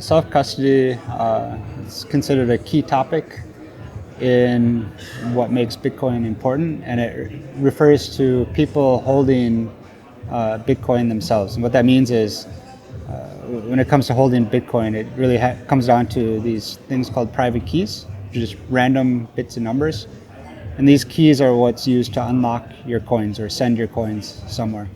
Self-custody is considered a key topic in what makes Bitcoin important, and it refers to people holding Bitcoin themselves. And what that means is, when it comes to holding Bitcoin, it really comes down to these things called private keys, which are just random bits and numbers. And these keys are what's used to unlock your coins or send your coins somewhere.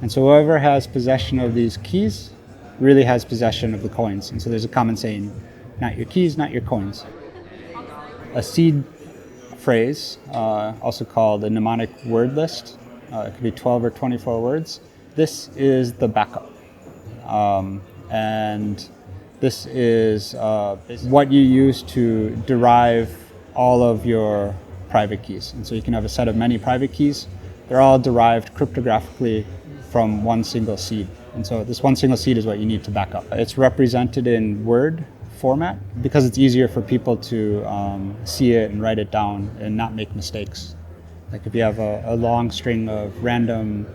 And so whoever has possession of these keys really has possession of the coins. And so there's a common saying, not your keys, not your coins. A seed phrase, also called a mnemonic word list, it could be 12 or 24 words. This is the backup. And this is what you use to derive all of your private keys. And so you can have a set of many private keys. They're all derived cryptographically from one single seed. And so this one single seed is what you need to back up. It's represented in word format because it's easier for people to see it and write it down and not make mistakes. Like if you have a long string of random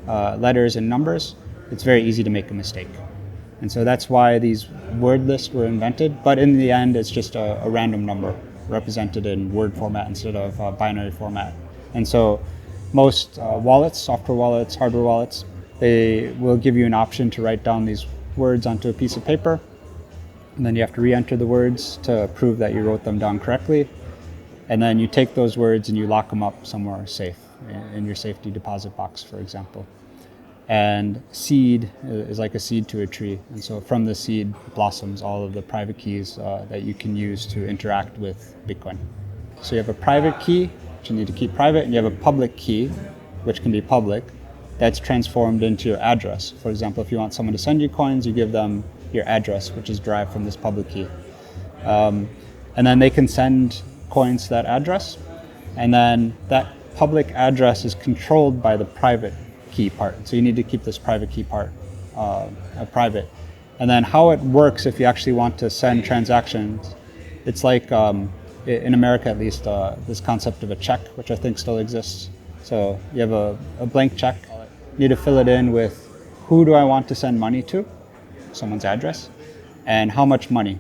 letters and numbers, it's very easy to make a mistake. And so that's why these word lists were invented. But in the end, it's just a random number represented in word format instead of binary format. And so most wallets, software wallets, hardware wallets, they will give you an option to write down these words onto a piece of paper. And then you have to re-enter the words to prove that you wrote them down correctly. And then you take those words and you lock them up somewhere safe, in your safety deposit box, for example. And seed is like a seed to a tree. And so from the seed blossoms all of the private keys that you can use to interact with Bitcoin. So you have a private key, which you need to keep private, and you have a public key, which can be public, that's transformed into your address. For example, if you want someone to send you coins, you give them your address, which is derived from this public key. And then they can send coins to that address. And then that public address is controlled by the private key part. So you need to keep this private key part private. And then how it works if you actually want to send transactions, it's like, in America at least, this concept of a check, which I think still exists. So you have a blank check. You need to fill it in with who do I want to send money to, someone's address, and how much money.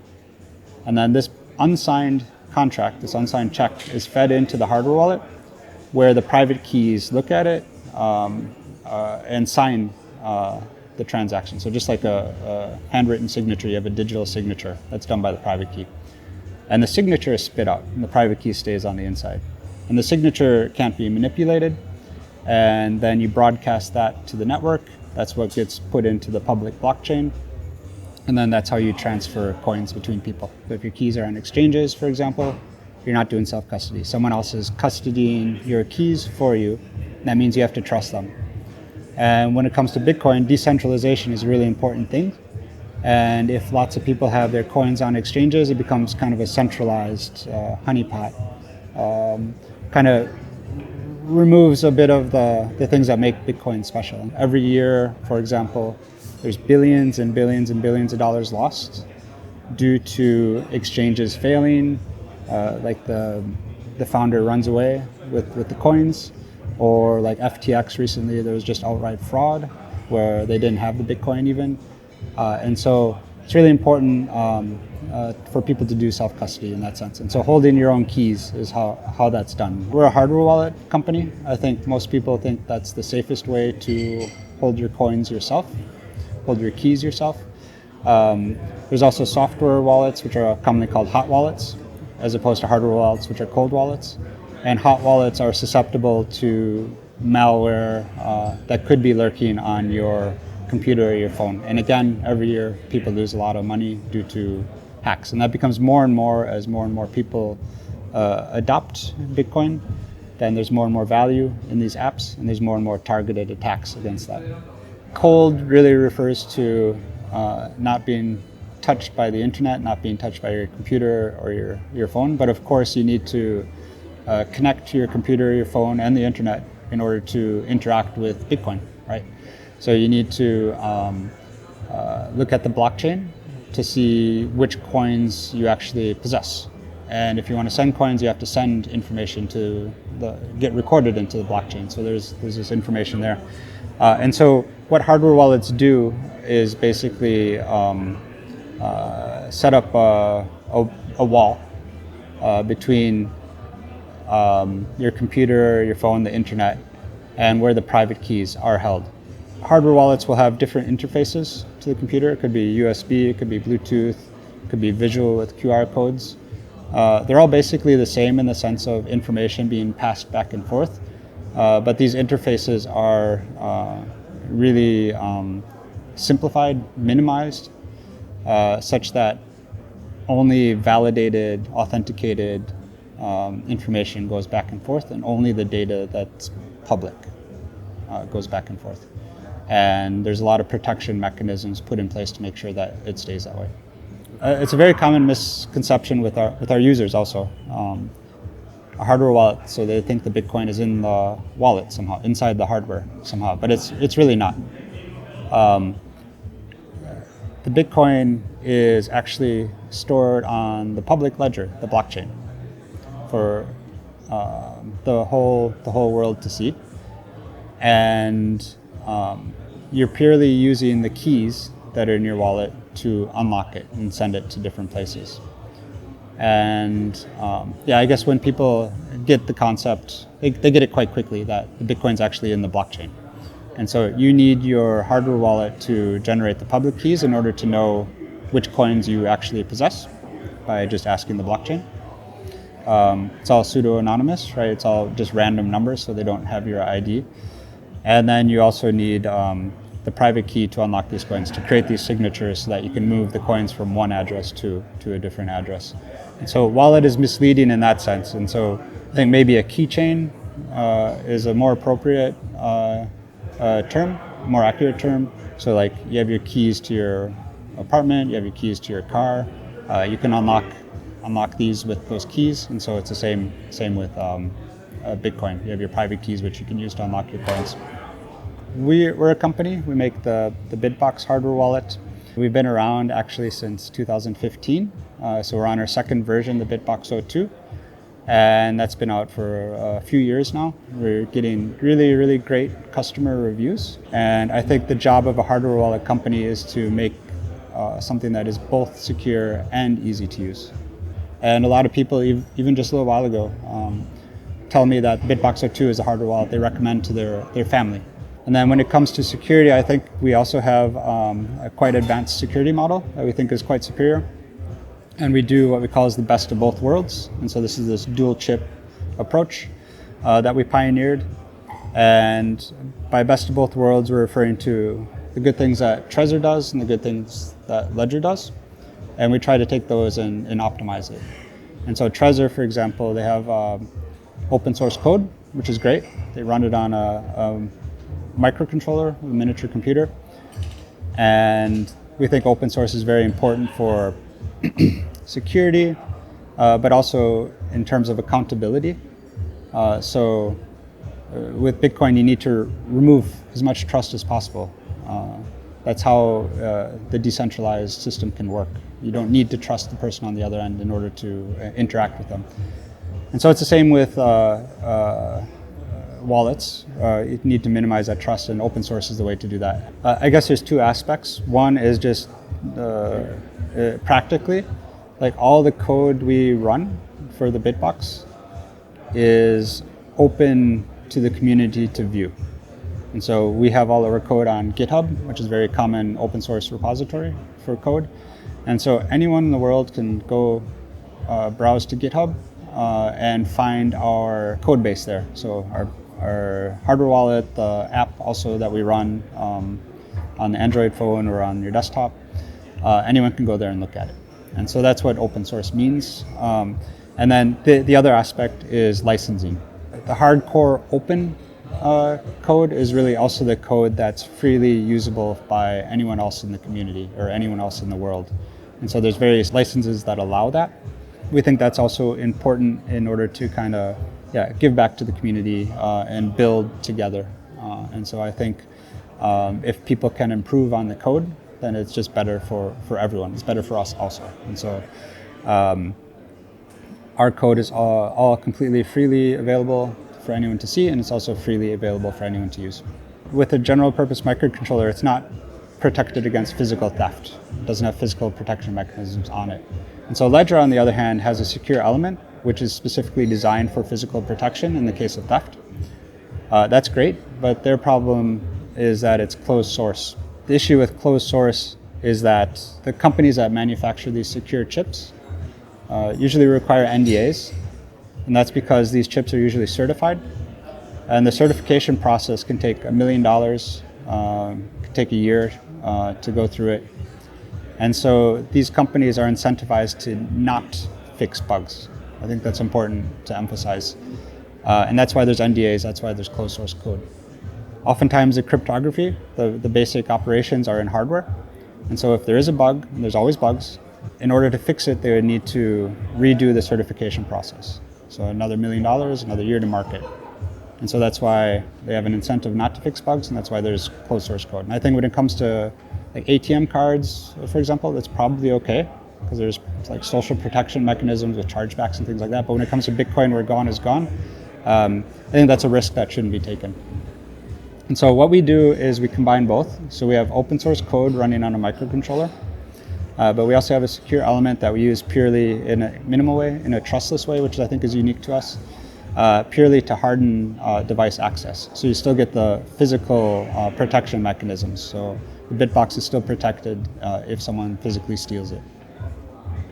And then this unsigned contract, this unsigned check, is fed into the hardware wallet where the private keys look at it and sign the transaction. So just like a handwritten signature, you have a digital signature that's done by the private key. And the signature is spit out, and the private key stays on the inside. And the signature can't be manipulated, and then you broadcast that to the network. That's what gets put into the public blockchain, and then that's how you transfer coins between people. So if your keys are on exchanges, for example, you're not doing self-custody. Someone else is custodying your keys for you. That means you have to trust them. And when it comes to Bitcoin, decentralization is a really important thing. And if lots of people have their coins on exchanges, it becomes kind of a centralized honeypot. Kind of removes a bit of the things that make Bitcoin special. Every year, for example, there's billions and billions and billions of dollars lost due to exchanges failing, like the founder runs away with the coins, or like FTX recently, there was just outright fraud where they didn't have the Bitcoin even. And so it's really important for people to do self-custody in that sense. And so holding your own keys is how that's done. We're a hardware wallet company. I think most people think that's the safest way to hold your coins yourself, hold your keys yourself. There's also software wallets, which are commonly called hot wallets, as opposed to hardware wallets, which are cold wallets. And hot wallets are susceptible to malware that could be lurking on your computer or your phone. And again, every year people lose a lot of money due to hacks. And that becomes more and more as more and more people adopt Bitcoin. Then there's more and more value in these apps, and there's more and more targeted attacks against that. Cold really refers to not being touched by the internet, not being touched by your computer or your phone. But of course, you need to connect to your computer, your phone, and the internet in order to interact with Bitcoin, right? So you need to look at the blockchain to see which coins you actually possess. And if you want to send coins, you have to send information to get recorded into the blockchain. So there's this information there. And so what hardware wallets do is basically set up a wall between your computer, your phone, the internet, and where the private keys are held. Hardware wallets will have different interfaces to the computer. It could be USB, it could be Bluetooth, it could be visual with QR codes. They're all basically the same in the sense of information being passed back and forth, but these interfaces are really simplified, minimized, such that only validated, authenticated information goes back and forth, and only the data that's public goes back and forth. And there's a lot of protection mechanisms put in place to make sure that it stays that way. It's a very common misconception with our users also. A hardware wallet, so they think the Bitcoin is in the wallet somehow, inside the hardware somehow, but it's really not. The Bitcoin is actually stored on the public ledger, the blockchain, for the whole world to see, and you're purely using the keys that are in your wallet to unlock it and send it to different places. And I guess when people get the concept, they get it quite quickly that the Bitcoin's actually in the blockchain. And so you need your hardware wallet to generate the public keys in order to know which coins you actually possess by just asking the blockchain. It's all pseudo-anonymous, right? It's all just random numbers, so they don't have your ID. And then you also need the private key to unlock these coins, to create these signatures so that you can move the coins from one address to a different address. And so wallet is misleading in that sense. And so I think maybe a keychain is a more appropriate term, more accurate term. So like you have your keys to your apartment, you have your keys to your car. You can unlock these with those keys. And so it's the same with Bitcoin. You have your private keys, which you can use to unlock your coins. We're a company. We make the Bitbox hardware wallet. We've been around actually since 2015. So we're on our second version, the Bitbox 02. And that's been out for a few years now. We're getting really, really great customer reviews. And I think the job of a hardware wallet company is to make something that is both secure and easy to use. And a lot of people, even just a little while ago, tell me that Bitbox 02 is a hardware wallet they recommend to their family. And then when it comes to security, I think we also have a quite advanced security model that we think is quite superior. And we do what we call is the best of both worlds. And so this is this dual chip approach that we pioneered. And by best of both worlds, we're referring to the good things that Trezor does and the good things that Ledger does. And we try to take those and optimize it. And so Trezor, for example, they have open source code, which is great. They run it on a microcontroller, a miniature computer. And we think open source is very important for security, but also in terms of accountability. So with Bitcoin, you need to remove as much trust as possible. That's how the decentralized system can work. You don't need to trust the person on the other end in order to interact with them. And so it's the same with wallets. You need to minimize that trust, and open source is the way to do that. I guess there's two aspects. One is just practically, like all the code we run for the Bitbox is open to the community to view. And so we have all of our code on GitHub, which is a very common open source repository for code. And so anyone in the world can go browse to GitHub and find our code base there. So our hardware wallet, the app also that we run on the Android phone or on your desktop, anyone can go there and look at it. And so that's what open source means. And then the other aspect is licensing. The hardcore open code is really also the code that's freely usable by anyone else in the community or anyone else in the world. And so there's various licenses that allow that. We think that's also important in order to kind of give back to the community and build together. And so I think if people can improve on the code, then it's just better for everyone. It's better for us also. And so our code is all completely freely available for anyone to see, and it's also freely available for anyone to use. With a general purpose microcontroller, it's not protected against physical theft. It doesn't have physical protection mechanisms on it. And so Ledger, on the other hand, has a secure element, which is specifically designed for physical protection in the case of theft. That's great, but their problem is that it's closed source. The issue with closed source is that the companies that manufacture these secure chips usually require NDAs, and that's because these chips are usually certified. And the certification process can take $1 million, can take a year to go through it. And so these companies are incentivized to not fix bugs. I think that's important to emphasize. And that's why there's NDAs, that's why there's closed source code. Oftentimes in cryptography, the basic operations are in hardware. And so if there is a bug, and there's always bugs, in order to fix it, they would need to redo the certification process. So another $1 million, another year to market. And so that's why they have an incentive not to fix bugs, and that's why there's closed source code. And I think when it comes to like ATM cards, for example, that's probably okay, because there's like social protection mechanisms with chargebacks and things like that. But when it comes to Bitcoin, where gone is gone, I think that's a risk that shouldn't be taken. And so what we do is we combine both. So we have open source code running on a microcontroller, but we also have a secure element that we use purely in a minimal way, in a trustless way, which I think is unique to us, purely to harden device access. So you still get the physical protection mechanisms. So the bitbox is still protected if someone physically steals it.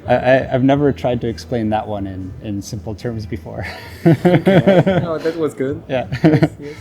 I've never tried to explain that one in simple terms before. Okay. No, that was good. Yeah. Yes, yes.